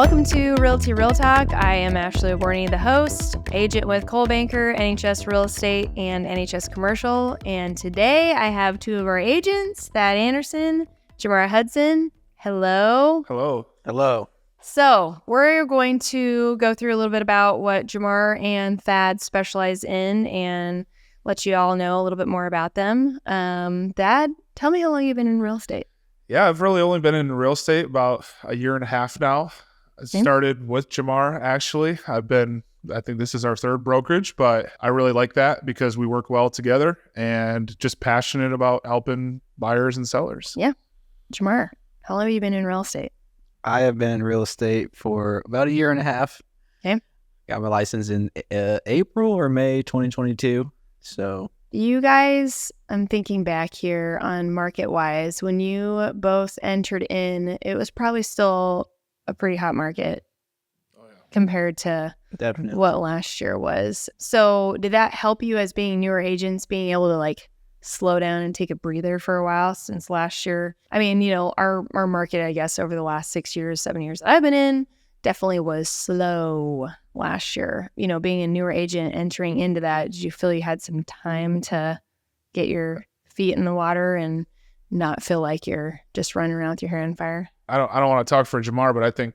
Welcome to Realty Real Talk. I am Ashley Warney, the host, agent with Cole Banker, NHS Real Estate, and NHS Commercial. And today I have two of our agents, Thad Anderson, Jamar Hudson. Hello. Hello. Hello. So we're going to go through a little bit about what Jamar and Thad specialize in and let you all know a little bit more about them. Thad, tell me how long you've been in real estate. Yeah, I've really only been in real estate about a year and a half now. I started with Jamar, actually. I think this is our third brokerage, but I really like that because we work well together and just passionate about helping buyers and sellers. Yeah. Jamar, how long have you been in real estate? I have been in real estate for about a year and a half. Okay. Got my license in April or May 2022. So you guys, I'm thinking back here on market-wise, when you both entered in, it was probably still a pretty hot market compared to definitely what last year was. So did that help you as being newer agents, being able to like slow down and take a breather for a while since last year? I mean, our market, I guess, over the last 7 years that I've been in, definitely was slow last year. Being a newer agent entering into that, did you feel you had some time to get your feet in the water and not feel like you're just running around with your hair on fire? I don't want to talk for Jamar, but I think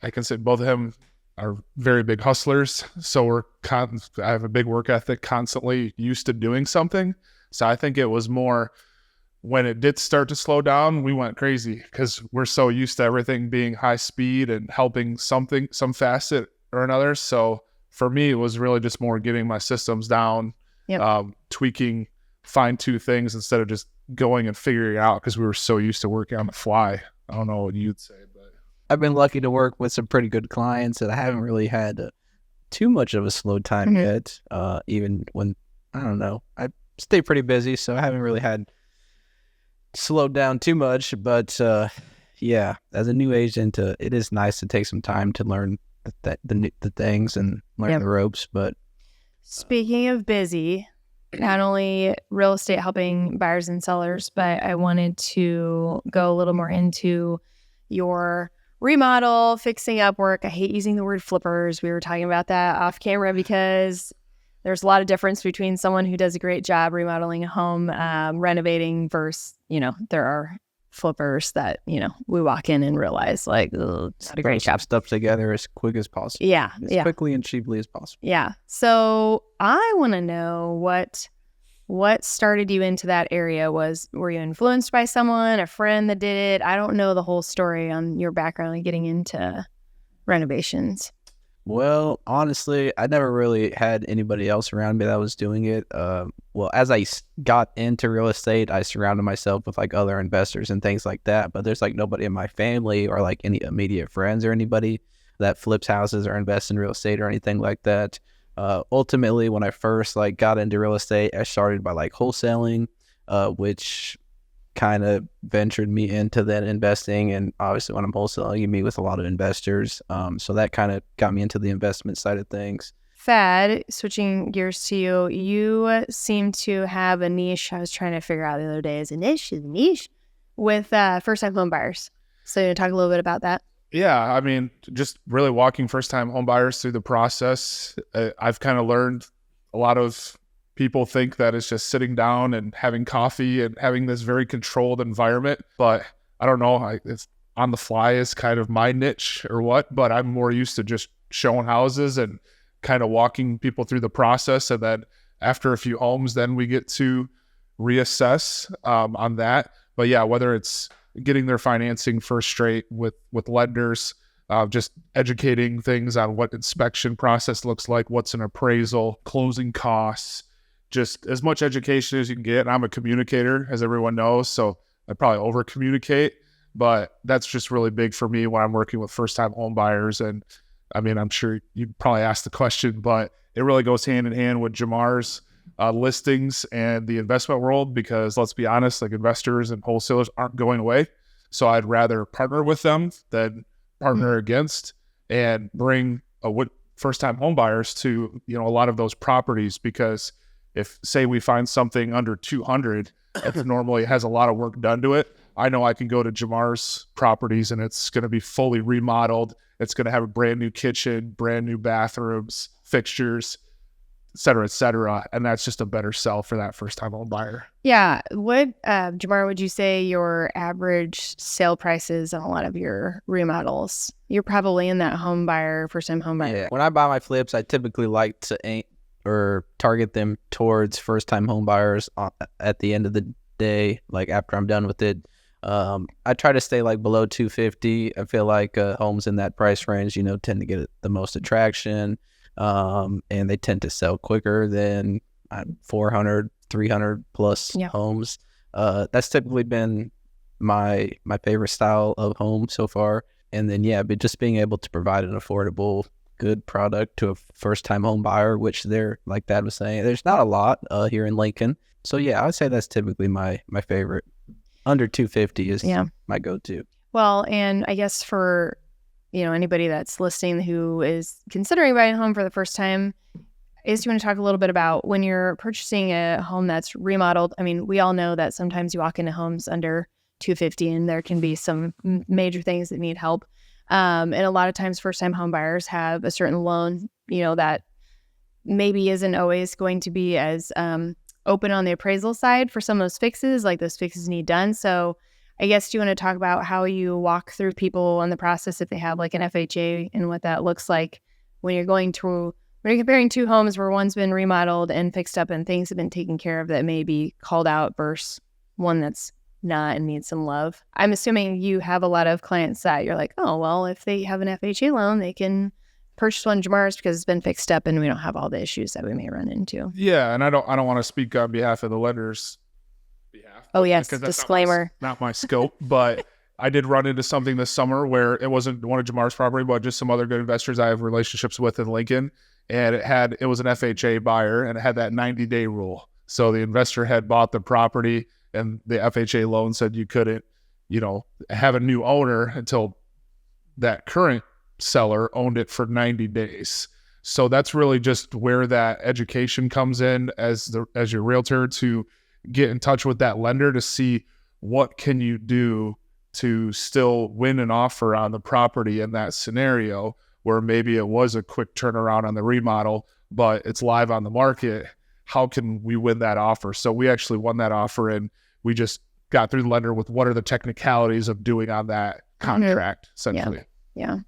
I can say both of them are very big hustlers. So I have a big work ethic, constantly used to doing something. So I think it was more when it did start to slow down, we went crazy because we're so used to everything being high speed and helping some facet or another. So for me, it was really just more getting my systems down, tweaking, fine-tune things instead of just going and figuring it out because we were so used to working on the fly. I don't know what you'd say, but I've been lucky to work with some pretty good clients that I haven't really had too much of a slow time yet. Even when, I don't know, I stay pretty busy, so I haven't really had slowed down too much. But yeah, as a new agent, it is nice to take some time to learn the things and learn the ropes. But speaking of busy, not only real estate helping buyers and sellers, but I wanted to go a little more into your remodel, fixing up work. I hate using the word flippers. We were talking about that off camera because there's a lot of difference between someone who does a great job remodeling a home, renovating versus, there are flippers that, we walk in and realize like, it's not a great job. Stuff together as quick as possible. Yeah. As quickly and cheaply as possible. Yeah. So I want to know what started you into that area. Were you influenced by someone, a friend that did it? I don't know the whole story on your background and getting into renovations. Well, honestly, I never really had anybody else around me that was doing it. Well, as I got into real estate, I surrounded myself with like other investors and things like that. But there's like nobody in my family or like any immediate friends or anybody that flips houses or invests in real estate or anything like that. Ultimately, when I first like got into real estate, I started by like wholesaling, which kind of ventured me into then investing. And obviously when I'm wholesaling, you meet with a lot of investors. So that kind of got me into the investment side of things. Thad, switching gears to you, you seem to have a niche. I was trying to figure out the other day, is a niche with first-time home buyers. So you talk a little bit about that. yeah, I mean, just really walking first-time home buyers through the process. I've kind of learned a lot of people think that it's just sitting down and having coffee and having this very controlled environment, but I don't know. It's on the fly is kind of my niche or what, but I'm more used to just showing houses and kind of walking people through the process. And then after a few homes, then we get to reassess on that. But yeah, whether it's getting their financing first straight with lenders, just educating things on what inspection process looks like, what's an appraisal, closing costs, just as much education as you can get. And I'm a communicator, as everyone knows, so I probably over communicate, but that's just really big for me when I'm working with first-time home buyers. And I mean, I'm sure you probably asked the question, but it really goes hand in hand with Jamar's listings and the investment world, because let's be honest, like investors and wholesalers aren't going away. So I'd rather partner with them than partner against and bring first-time home buyers to, a lot of those properties, because if say we find something under 200, it normally has a lot of work done to it. I know I can go to Jamar's properties and it's going to be fully remodeled. It's going to have a brand new kitchen, brand new bathrooms, fixtures, et cetera, et cetera. And that's just a better sell for that first time home buyer. Yeah. What, Jamar, would you say your average sale price is on a lot of your remodels? You're probably in that home buyer, first time home buyer. Yeah. When I buy my flips, I typically like to aim or target them towards first time home buyers at the end of the day, like after I'm done with it. I try to stay like below 250. I feel like homes in that price range, tend to get the most attraction, and they tend to sell quicker than 400, 300 plus homes. That's typically been my favorite style of home so far. And then, but just being able to provide an affordable, good product to a first-time home buyer, which like Thad was saying, there's not a lot here in Lincoln. So, I would say that's typically my favorite. Under 250 is my go-to. Well, and I guess for, anybody that's listening who is considering buying a home for the first time, do you want to talk a little bit about when you're purchasing a home that's remodeled? I mean, we all know that sometimes you walk into homes under 250 and there can be some major things that need help. And a lot of times first-time home buyers have a certain loan, that maybe isn't always going to be as open on the appraisal side for some of those fixes, like those fixes need done. So I guess, do you want to talk about how you walk through people in the process if they have like an FHA and what that looks like when you're comparing two homes where one's been remodeled and fixed up and things have been taken care of that may be called out versus one that's not and needs some love? I'm assuming you have a lot of clients that you're like, oh, well, if they have an FHA loan, they can purchase one of Jamar's because it's been fixed up and we don't have all the issues that we may run into. Yeah, and I don't want to speak on behalf of the lender's behalf. Oh yes, disclaimer. Not my scope, but I did run into something this summer where it wasn't one of Jamar's property, but just some other good investors I have relationships with in Lincoln, and it was an FHA buyer and it had that 90-day rule. So the investor had bought the property and the FHA loan said you couldn't, have a new owner until that current seller owned it for 90 days. So that's really just where that education comes in as your realtor, to get in touch with that lender to see what can you do to still win an offer on the property in that scenario where maybe it was a quick turnaround on the remodel, but it's live on the market. How can we win that offer? So we actually won that offer and we just got through the lender with what are the technicalities of doing on that contract, essentially. Yeah.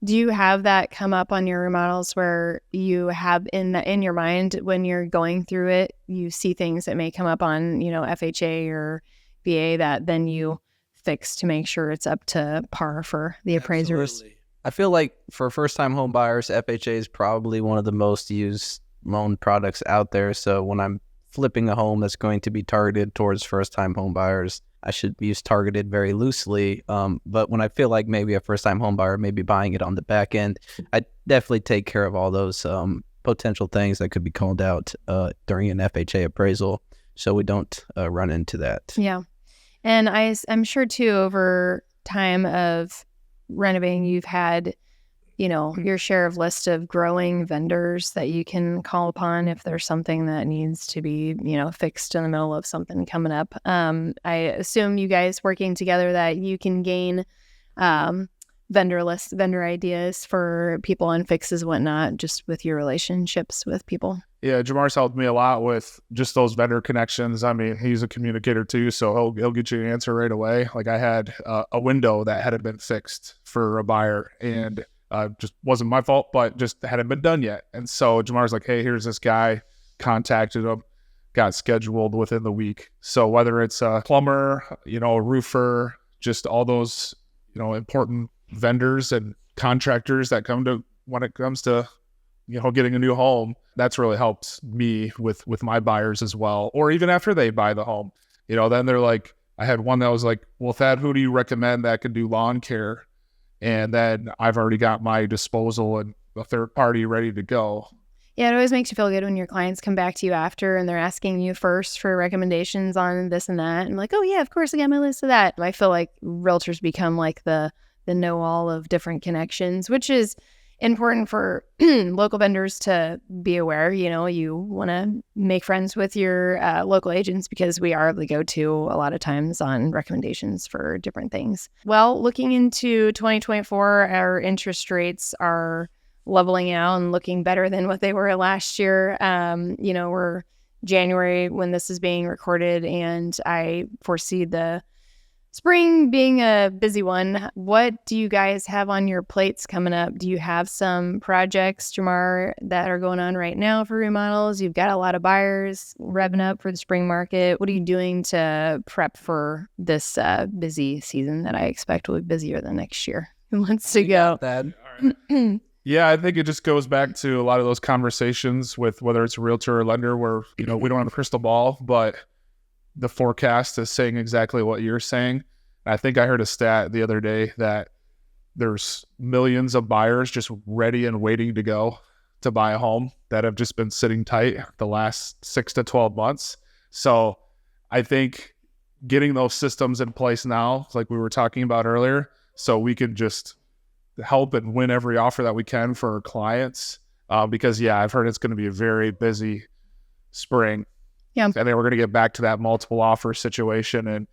Do you have that come up on your remodels where you have in your mind when you're going through it, you see things that may come up on, FHA or VA that then you fix to make sure it's up to par for the appraisers? Absolutely. I feel like for first-time home buyers, FHA is probably one of the most used loan products out there. So when I'm flipping a home that's going to be targeted towards first-time home buyers, I should use targeted very loosely. But when I feel like maybe a first-time home buyer may be buying it on the back end, I definitely take care of all those potential things that could be called out during an FHA appraisal, so we don't run into that. Yeah. And I'm sure, too, over time of renovating, you've had, your share of list of growing vendors that you can call upon if there's something that needs to be, fixed in the middle of something coming up. I assume you guys working together that you can gain vendor ideas for people on fixes and whatnot, just with your relationships with people. Yeah, Jamar's helped me a lot with just those vendor connections. I mean, he's a communicator too, so he'll get you an answer right away. Like I had a window that hadn't been fixed for a buyer and just wasn't my fault, but just hadn't been done yet. And so Jamar's like, hey, here's this guy, contacted him, got scheduled within the week. So whether it's a plumber, a roofer, just all those, important vendors and contractors that come to when it comes to, getting a new home, that's really helped me with my buyers as well. Or even after they buy the home, then they're like, I had one that was like, well, Thad, who do you recommend that can do lawn care? And then I've already got my disposal and a third party ready to go. Yeah, it always makes you feel good when your clients come back to you after and they're asking you first for recommendations on this and that. And like, oh yeah, of course I got my list of that. And I feel like realtors become like the know-all of different connections, which is, important for local vendors to be aware. You want to make friends with your local agents because we are the go-to a lot of times on recommendations for different things. Well, looking into 2024, our interest rates are leveling out and looking better than what they were last year. We're January when this is being recorded, and I foresee the spring being a busy one. What do you guys have on your plates coming up? Do you have some projects, Jamar, that are going on right now for remodels? You've got a lot of buyers revving up for the spring market. What are you doing to prep for this busy season that I expect will be busier than next year? Who wants to go? Yeah, I think it just goes back to a lot of those conversations with whether it's a realtor or lender where, we don't have a crystal ball, but the forecast is saying exactly what you're saying. I think I heard a stat the other day that there's millions of buyers just ready and waiting to go to buy a home that have just been sitting tight the last 6 to 12 months. So I think getting those systems in place now, like we were talking about earlier, so we can just help and win every offer that we can for our clients. Because I've heard it's going to be a very busy spring. Yeah. And then we're going to get back to that multiple offer situation. And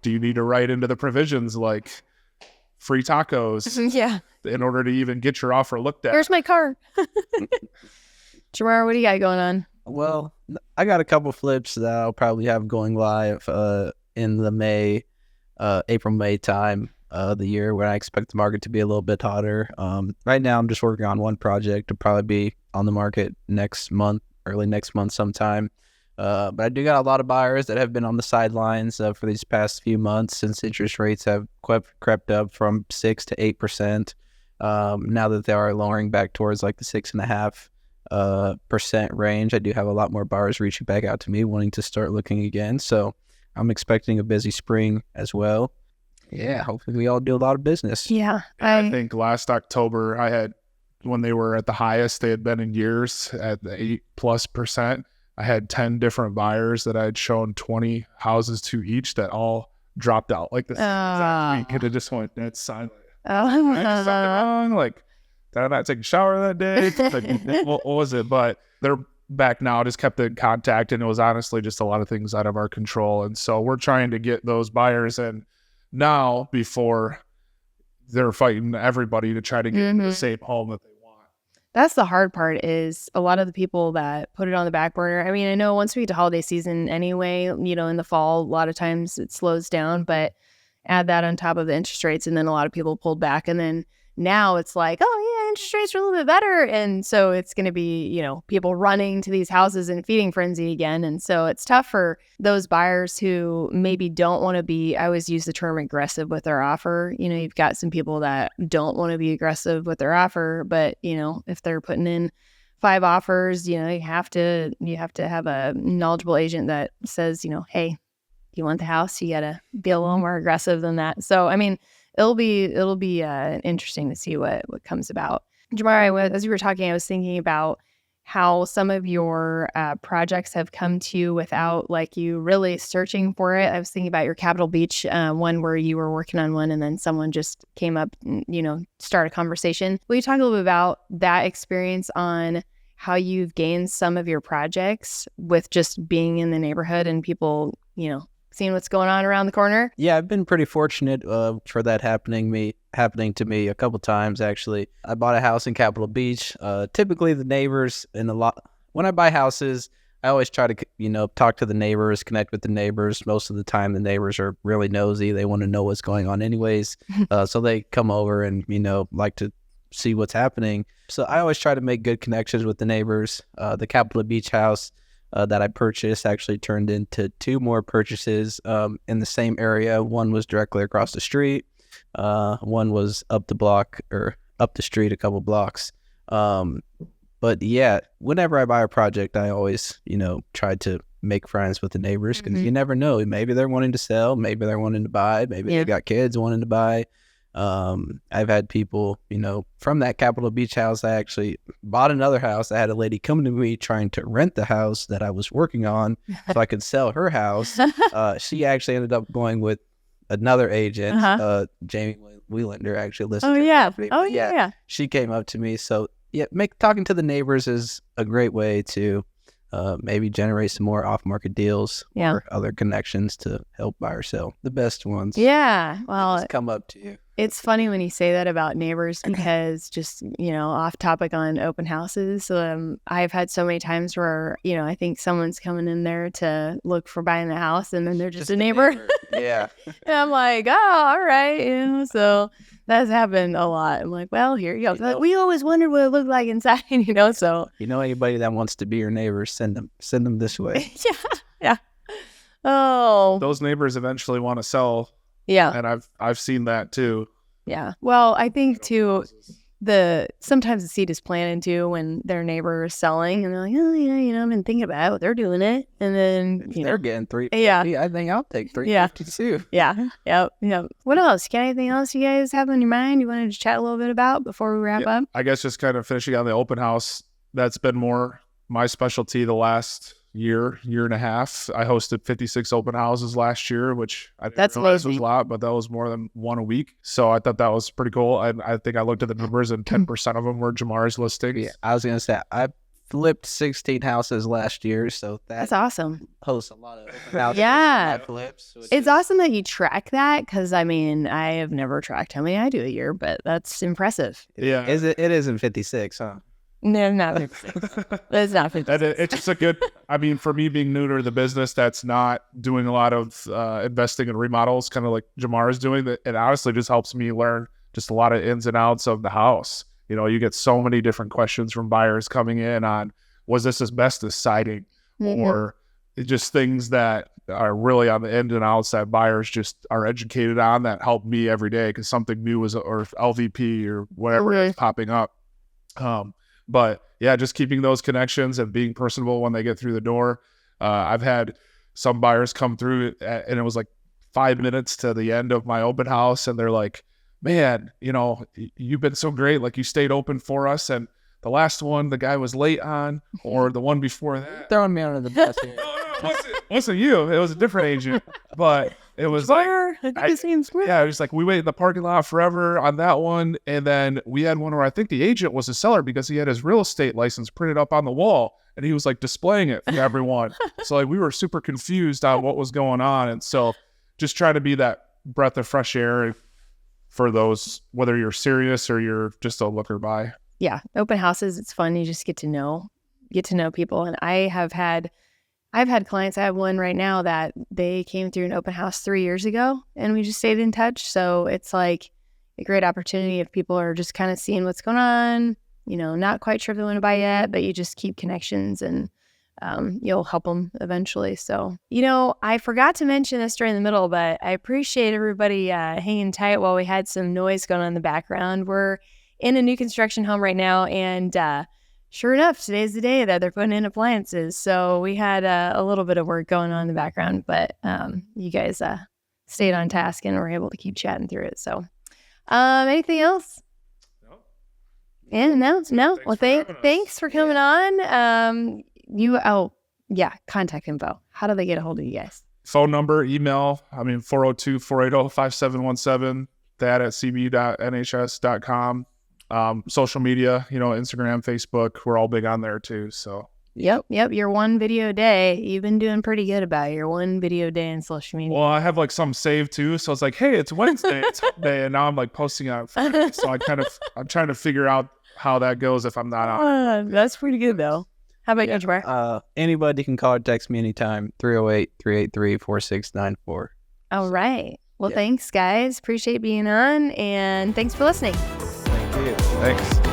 do you need to write into the provisions like free tacos in order to even get your offer looked at? Here's my car. Jamar, what do you got going on? Well, I got a couple flips that I'll probably have going live in the April-May time of the year when I expect the market to be a little bit hotter. Right now, I'm just working on one project to probably be on the market early next month sometime. But I do got a lot of buyers that have been on the sidelines for these past few months since interest rates have crept up from 6 to 8%. Now that they are lowering back towards like the 6.5% range, I do have a lot more buyers reaching back out to me wanting to start looking again. So I'm expecting a busy spring as well. Yeah, hopefully we all do a lot of business. Yeah. I think last October when they were at the highest they had been in years at the 8+%. I had 10 different buyers that I had shown 20 houses to each that all dropped out like this exact week. And it just went dead silent. Oh, I did something wrong. Like, did I not take a shower that day? Like, what was it? But they're back now. Just kept in contact, and it was honestly just a lot of things out of our control. And so we're trying to get those buyers in now before they're fighting everybody to try to get the same home that they want. That's the hard part is a lot of the people that put it on the back burner. I mean, I know once we get to holiday season anyway, in the fall, a lot of times it slows down, but add that on top of the interest rates. And then a lot of people pulled back. And then now it's like, oh yeah, interest rates are a little bit better. And so it's going to be, people running to these houses in feeding frenzy again. And so it's tough for those buyers who maybe don't want to be, I always use the term aggressive with their offer. You've got some people that don't want to be aggressive with their offer, but if they're putting in 5 offers, you have to have a knowledgeable agent that says, hey, you want the house, you got to be a little more aggressive than that. So, I mean, it'll be interesting to see what comes about. Jamar, as you were talking, I was thinking about how some of your projects have come to you without like you really searching for it. I was thinking about your Capitol Beach one where you were working on one and then someone just came up, start a conversation. Will you talk a little bit about that experience on how you've gained some of your projects with just being in the neighborhood and people, seeing what's going on around the corner? Yeah, I've been pretty fortunate for that happening to me a couple times, actually. I bought a house in Capitol Beach. Typically, the neighbors when I buy houses, I always try to, talk to the neighbors, connect with the neighbors. Most of the time, the neighbors are really nosy. They want to know what's going on anyways. So they come over and, like to see what's happening. So I always try to make good connections with the neighbors. The Capitol Beach house that I purchased actually turned into 2 more purchases in the same area. One was directly across the street. One was up the street a couple blocks. But yeah, whenever I buy a project, I always, try to make friends with the neighbors because you never know. Maybe they're wanting to sell. Maybe they're wanting to buy. Maybe they got kids wanting to buy. I've had people, from that Capitol Beach house. I actually bought another house. I had a lady come to me trying to rent the house that I was working on so I could sell her house. She actually ended up going with another agent, Uh-huh. Jamie Wheelander, actually listed Oh her yeah. property, Oh but yeah. she came up to me. So yeah, talking to the neighbors is a great way to maybe generate some more off-market deals Yeah. or other connections to help buy or sell. The best ones, Yeah. they Well, just come up to you. it's funny when you say that about neighbors because just, off topic on open houses. I've had so many times where, I think someone's coming in there to look for buying the house and then they're just a neighbor. Yeah. And I'm like, oh, all right. So that's happened a lot. I'm like, well, here you go. Like, we always wondered what it looked like inside, so. You know, anybody that wants to be your neighbor, send them this way. Yeah. Oh. Those neighbors eventually want to sell, Yeah. and I've seen that too. Yeah. Well, I think too, sometimes the seed is planted too when their neighbor is selling and they're like, oh yeah, I've been thinking about it. They're doing it. And then, If they're getting $350, yeah. I think I'll take $350 too. Yeah. Yep. What else? Got anything else you guys have on your mind you wanted to chat a little bit about before we wrap up? I guess just kind of finishing on the open house, that's been more my specialty the last year and a half. I hosted 56 open houses last year, which I didn't realize was a lot, but that was more than one a week. So I thought that was pretty cool. And I think I looked at the numbers and 10% of them were Jamar's listings. Yeah, I was going to say, I flipped 16 houses last year, so that's awesome. Hosts a lot of open houses. Yeah. Flips. It's awesome that you track that because, I have never tracked how many I do a year, but that's impressive. Yeah. It isn't 56, huh? No, not 56. It's not 56. It's just a good, for me being new to the business, that's not doing a lot of investing in remodels, kind of like Jamar is doing, it honestly just helps me learn just a lot of ins and outs of the house. You get so many different questions from buyers coming in on, was this asbestos siding? Mm-hmm. Or just things that are really on the ins and outs that buyers just are educated on that help me every day because something new is, or LVP or whatever is popping up. But yeah, just keeping those connections and being personable when they get through the door. I've had some buyers come through and it was like 5 minutes to the end of my open house. And they're like, man, you've been so great. Like you stayed open for us. And the last one, the guy was late on, or the one before that. Throwing me under the bus here. No, it wasn't you. It was a different agent. But it was yeah, it was like we waited in the parking lot forever on that one. And then we had one where I think the agent was a seller because he had his real estate license printed up on the wall and he was like displaying it for everyone. So like we were super confused on what was going on. And so just try to be that breath of fresh air for those, whether you're serious or you're just a looker by. Yeah. Open houses, it's fun. You just get to know people. And I've had clients. I have one right now that they came through an open house 3 years ago and we just stayed in touch. So it's like a great opportunity if people are just kind of seeing what's going on, not quite sure if they want to buy yet, but you just keep connections and you'll help them eventually. So, I forgot to mention this during the middle, but I appreciate everybody hanging tight while we had some noise going on in the background. We're in a new construction home right now, and sure enough, today's the day that they're putting in appliances. So we had a little bit of work going on in the background, but you guys stayed on task and were able to keep chatting through it. So anything else? No. Yeah, no. Well, thanks for coming on. Contact info. How do they get a hold of you guys? Phone number, email, 402-480-5717, that at cbu.nhs.com. Social media, Instagram, Facebook, we're all big on there too. So yep. Your one video a day. You've been doing pretty good about your one video a day in social media. Well, I have like some saved too. So it's like, hey, it's Wednesday, it's Monday, and now I'm like posting on Friday. So I'm trying to figure out how that goes if I'm not on. That's pretty good though. How about you, Jamar? Anybody can call or text me anytime, 308-383-4694. All right. Well, thanks guys. Appreciate being on and thanks for listening. Thank you. Thanks.